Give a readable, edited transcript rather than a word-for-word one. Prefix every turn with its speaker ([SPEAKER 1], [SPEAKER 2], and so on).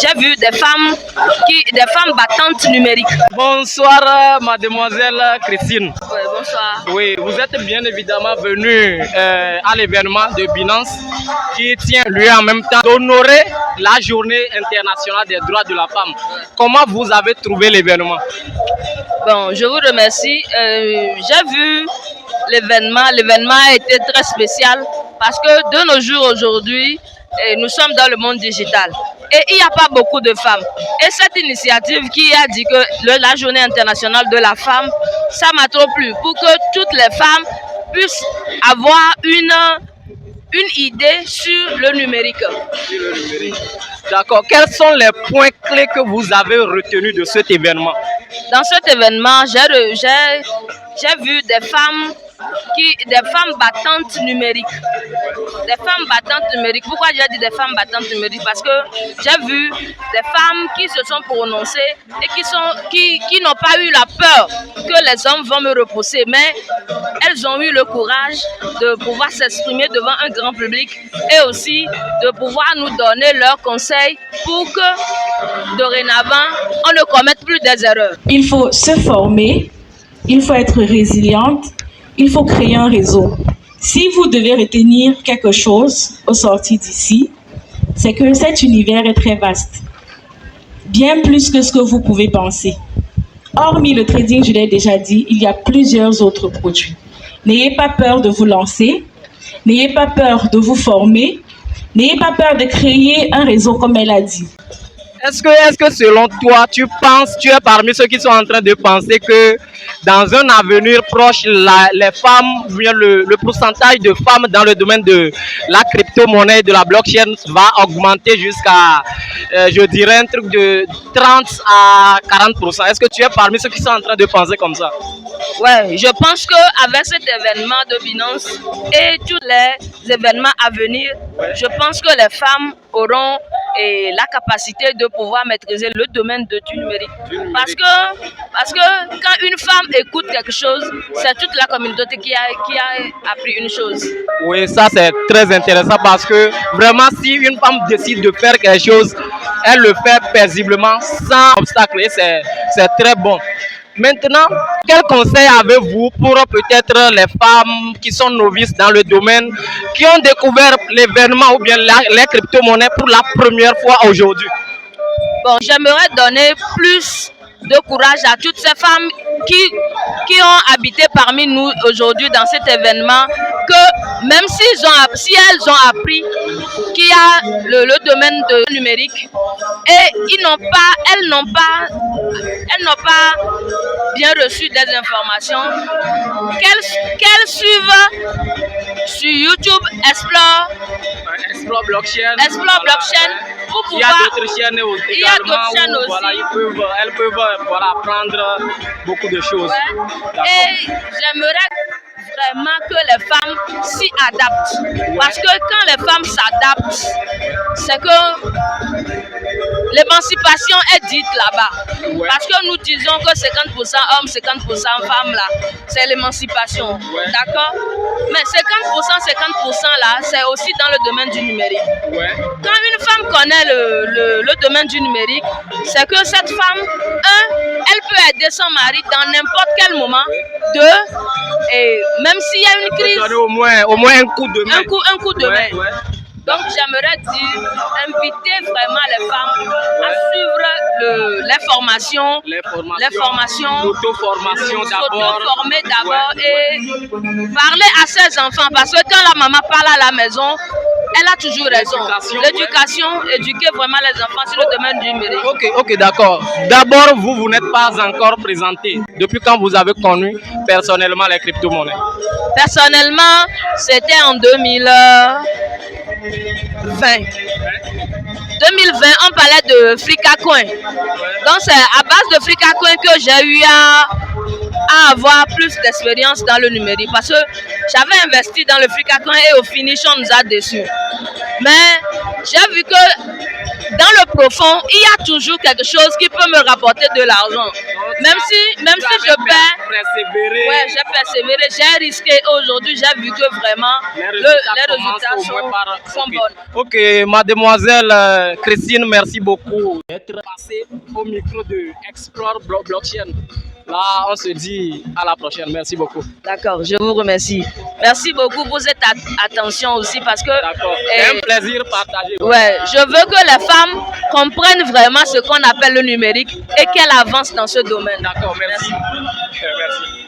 [SPEAKER 1] j'ai vu des femmes battantes numériques.
[SPEAKER 2] Bonsoir, mademoiselle Christine.
[SPEAKER 1] Oui, bonsoir.
[SPEAKER 2] Oui, vous êtes bien évidemment venue à l'événement de Binance qui tient lieu en même temps d'honorer la journée internationale des droits de la femme. Comment vous avez trouvé l'événement?
[SPEAKER 1] Bon, je vous remercie. J'ai vu l'événement. L'événement a été très spécial parce que de nos jours aujourd'hui, nous sommes dans le monde digital. Et il n'y a pas beaucoup de femmes. Et cette initiative qui a dit que la journée internationale de la femme, ça m'a trop plu. Pour que toutes les femmes puissent avoir une idée sur le numérique.
[SPEAKER 2] D'accord. Quels sont les points clés que vous avez retenus de cet événement?
[SPEAKER 1] Dans cet événement, j'ai vu des femmes battantes numériques. Des femmes battantes numériques. Pourquoi j'ai dit des femmes battantes numériques? Parce que j'ai vu des femmes qui se sont prononcées et qui n'ont pas eu la peur que les hommes vont me repousser, mais elles ont eu le courage de pouvoir s'exprimer devant un grand public et aussi de pouvoir nous donner leurs conseils pour que dorénavant, on ne commette plus des erreurs.
[SPEAKER 3] Il faut se former, il faut être résiliente, il faut créer un réseau. Si vous devez retenir quelque chose au sorti d'ici, c'est que cet univers est très vaste, bien plus que ce que vous pouvez penser. Hormis le trading, je l'ai déjà dit, il y a plusieurs autres produits. N'ayez pas peur de vous lancer, n'ayez pas peur de vous former, n'ayez pas peur de créer un réseau comme elle a dit.
[SPEAKER 2] Est-ce que selon toi, tu es parmi ceux qui sont en train de penser que dans un avenir proche, les femmes, le pourcentage de femmes dans le domaine de la crypto-monnaie, de la blockchain va augmenter jusqu'à, je dirais, un truc de 30 à 40%. Est-ce que tu es parmi ceux qui sont en train de penser comme ça?
[SPEAKER 1] Ouais, je pense qu'avec cet événement de Binance et tous les événements à venir, je pense que les femmes auront la capacité de pouvoir maîtriser le domaine du numérique. Parce que quand une femme écoute quelque chose, c'est toute la communauté qui a appris une chose.
[SPEAKER 2] Oui, ça c'est très intéressant parce que vraiment si une femme décide de faire quelque chose, elle le fait paisiblement, sans obstacle et c'est très bon. Maintenant, quel conseil avez-vous pour peut-être les femmes qui sont novices dans le domaine, qui ont découvert l'événement ou bien les crypto-monnaies pour la première fois aujourd'hui?
[SPEAKER 1] Bon, j'aimerais donner plus de courage à toutes ces femmes qui ont habité parmi nous aujourd'hui dans cet événement, que même si elles ont appris qu'il y a le domaine de numérique et elles n'ont pas bien reçu des informations, qu'elles suivent sur YouTube Explore Blockchain pour pouvoir.
[SPEAKER 2] Il y a d'autres chaînes également où, voilà, elles peuvent apprendre beaucoup de choses.
[SPEAKER 1] Ouais. Et j'aimerais vraiment que les femmes s'y adaptent. Parce que quand les femmes s'adaptent, c'est que l'émancipation est dite là-bas. Ouais. Parce que nous disons que 50% hommes, 50% femmes là, c'est l'émancipation. Ouais. D'accord? Mais 50% là, c'est aussi dans le domaine du numérique. Ouais. Quand une femme connaît le domaine du numérique, c'est que cette femme, elle peut aider son mari dans n'importe quel moment. Et même s'il y a une crise,
[SPEAKER 2] donner au moins un coup de main.
[SPEAKER 1] Un coup de main. Ouais. Donc j'aimerais inviter vraiment les femmes à suivre les formations,
[SPEAKER 2] l'auto-formation d'abord,
[SPEAKER 1] s'auto-former d'abord et parler à ses enfants, parce que quand la maman parle à la maison, elle a toujours raison. L'éducation, éduquer vraiment les enfants sur le domaine du numérique.
[SPEAKER 2] Ok, d'accord. D'abord, vous n'êtes pas encore présenté. Depuis quand vous avez connu personnellement les crypto-monnaies?
[SPEAKER 1] Personnellement, c'était en 2020. 2020, on parlait de FricaCoin. Donc c'est à base de FricaCoin que j'ai eu à avoir plus d'expérience dans le numérique. Parce que j'avais investi dans le FricaCoin et au finish on nous a déçus. Mais j'ai vu que dans le profond, il y a toujours quelque chose qui peut me rapporter de l'argent. Même si je perds, ouais, j'ai persévéré, j'ai risqué. Aujourd'hui, j'ai vu que vraiment les résultats sont bons.
[SPEAKER 2] Ok, mademoiselle Christine, merci beaucoup d'être passée au micro de Explore Blockchain. Là, on se dit à la prochaine. Merci beaucoup.
[SPEAKER 1] D'accord, je vous remercie. Merci beaucoup pour cette attention aussi parce que
[SPEAKER 2] c'est un plaisir partagé.
[SPEAKER 1] Ouais, je veux que les femmes comprennent vraiment ce qu'on appelle le numérique et qu'elles avancent dans ce domaine.
[SPEAKER 2] D'accord, merci. Merci.